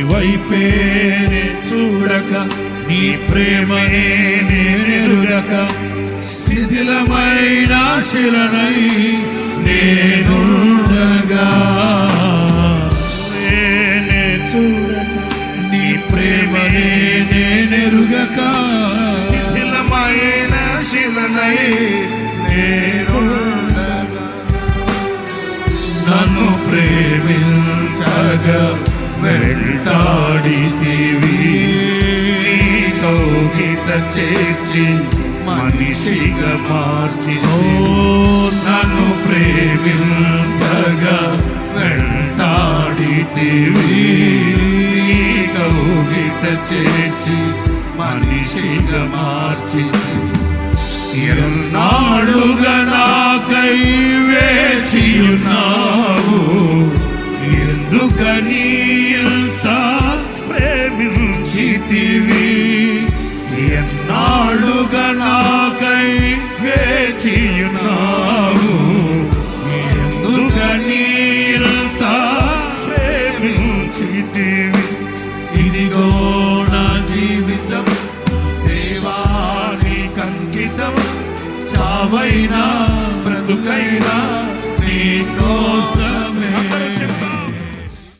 వైపే చూడక నీ ప్రేమనే నేనెరుగక శిథిలమైన శిలనై నేనుండగా చూడక నీ ప్రేమనే నేనెరుగక శిథిలమైన శిలనై నేనుండగా నన్ను ప్రేమించగా వెంటాడితివి కౌగిట చేర్చి మనిషిగా మార్చి నన్ను ప్రేమించగా వెంటాడితివి కౌగిట చేర్చి మనిషిగా మార్చి ఎన్నాళ్ళుగా నాకై వేచియున్నావు ఎందుకని ఇంత ప్రేమించితివి ఎన్నాళ్ళుగా నాకై వేచియున్నావు ఎందుకని ఇంత ప్రేమించితివి ఇదిగో నా జీవితం దేవానికి అంకితం చావైనా బ్రతుకైనా నీ కోసమే